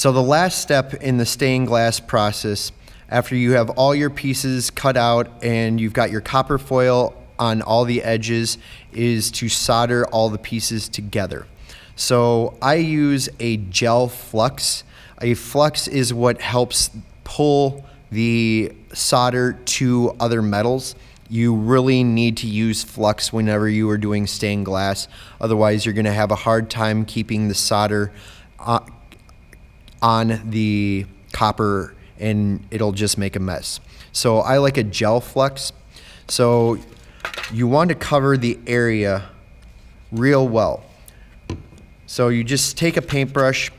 So the last step in the stained glass process, after you have all your pieces cut out and you've got your copper foil on all the edges, is to solder all the pieces together. So I use a gel flux. A flux is what helps pull the solder to other metals. You really need to use flux whenever you are doing stained glass. Otherwise, you're going to have a hard time keeping the solder on the copper, and it'll just make a mess. So I like a gel flux. So you want to cover the area real well. So you just take a paintbrush,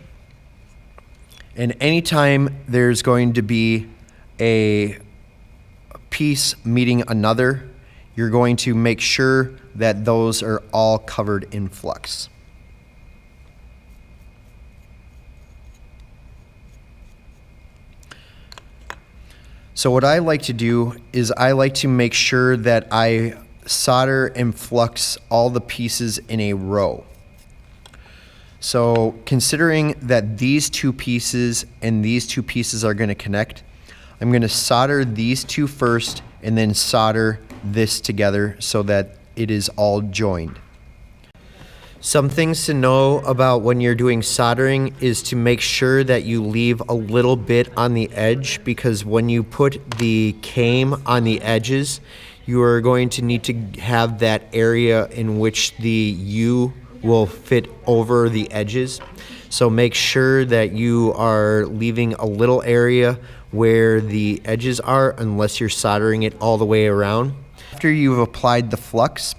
and anytime there's going to be a piece meeting another, you're going to make sure that those are all covered in flux. So what I like to do is I like to make sure that I solder and flux all the pieces in a row. So considering that these two pieces and these two pieces are going to connect, I'm going to solder these two first and then solder this together so that it is all joined. Some things to know about when you're doing soldering is to make sure that you leave a little bit on the edge, because when you put the came on the edges, you are going to need to have that area in which the U will fit over the edges. So make sure that you are leaving a little area where the edges are, unless you're soldering it all the way around. After you've applied the flux,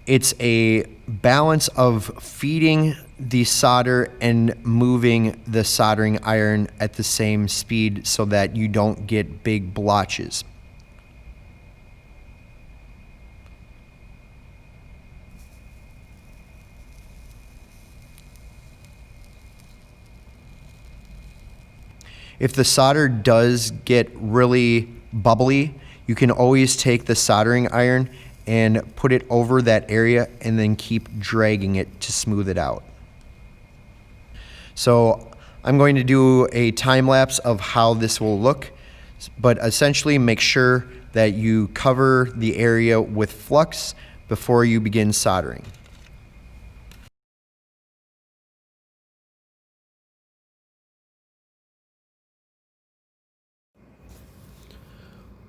it's a balance of feeding the solder and moving the soldering iron at the same speed so that you don't get big blotches. If the solder does get really bubbly, you can always take the soldering iron and put it over that area and then keep dragging it to smooth it out. So I'm going to do a time lapse of how this will look, but essentially make sure that you cover the area with flux before you begin soldering.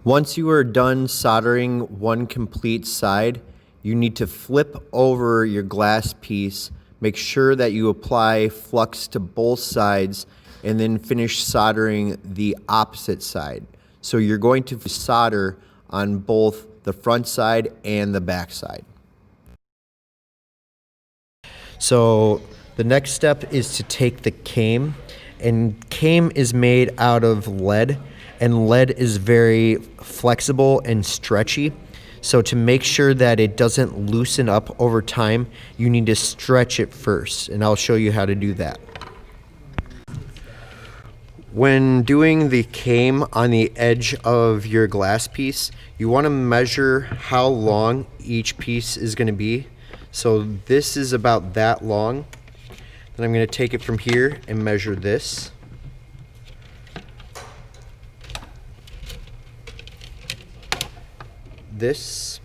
Once you are done soldering one complete side, you need to flip over your glass piece, make sure that you apply flux to both sides, and then finish soldering the opposite side. So you're going to solder on both the front side and the back side. So the next step is to take the came, and came is made out of lead. And lead is very flexible and stretchy. So to make sure that it doesn't loosen up over time, you need to stretch it first, and I'll show you how to do that. When doing the came on the edge of your glass piece, you want to measure how long each piece is going to be. So this is about that long. Then I'm going to take it from here and measure this. This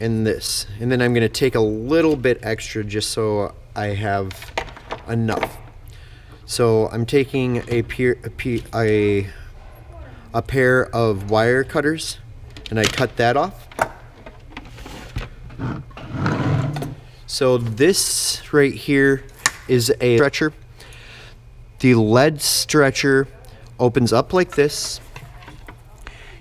and this, and then I'm going to take a little bit extra just so I have enough. So I'm taking a pair of wire cutters, and I cut that off. So this right here is a stretcher. The lead stretcher opens up like this.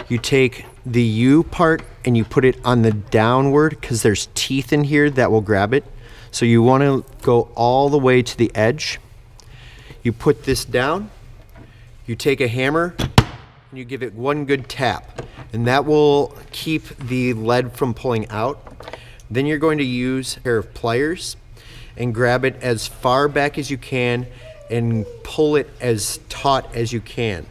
You take the U part and you put it on the downward, because there's teeth in here that will grab it. So you want to go all the way to the edge. You put this down, you take a hammer, and you give it one good tap, and that will keep the lead from pulling out. Then you're going to use a pair of pliers and grab it as far back as you can and pull it as taut as you can.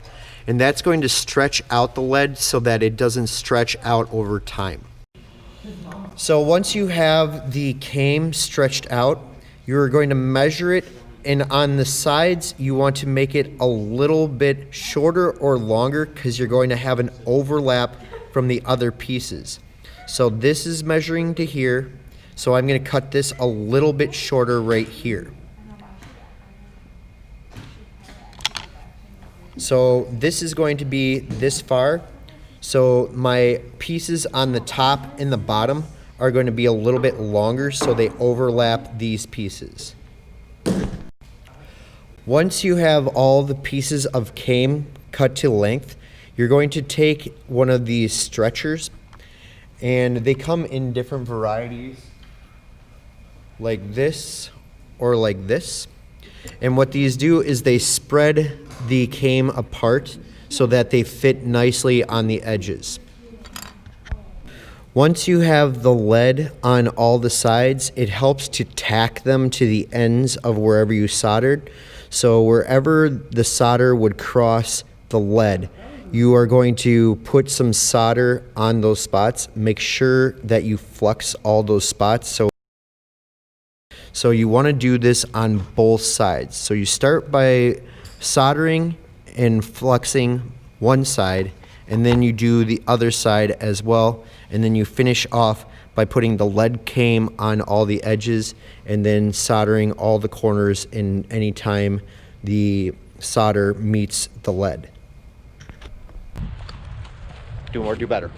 And that's going to stretch out the lead so that it doesn't stretch out over time. So once you have the came stretched out, you're going to measure it And on the sides, you want to make it a little bit shorter or longer because you're going to have an overlap from the other pieces. So this is measuring to here. So I'm going to cut this a little bit shorter right here. So this is going to be this far. So my pieces on the top and the bottom are going to be a little bit longer so they overlap these pieces. Once you have all the pieces of cane cut to length, you're going to take one of these stretchers, and they come in different varieties, like this or like this. And what these do is they spread the cane apart so that they fit nicely on the edges. Once you have the lead on all the sides, it helps to tack them to the ends of wherever you soldered. So wherever the solder would cross the lead, you are going to put some solder on those spots. Make sure that you flux all those spots. So you want to do this on both sides. So you start by soldering and fluxing one side, and then you do the other side as well, and then you finish off by putting the lead cane on all the edges and then soldering all the corners in any time the solder meets the lead. Do more, do better.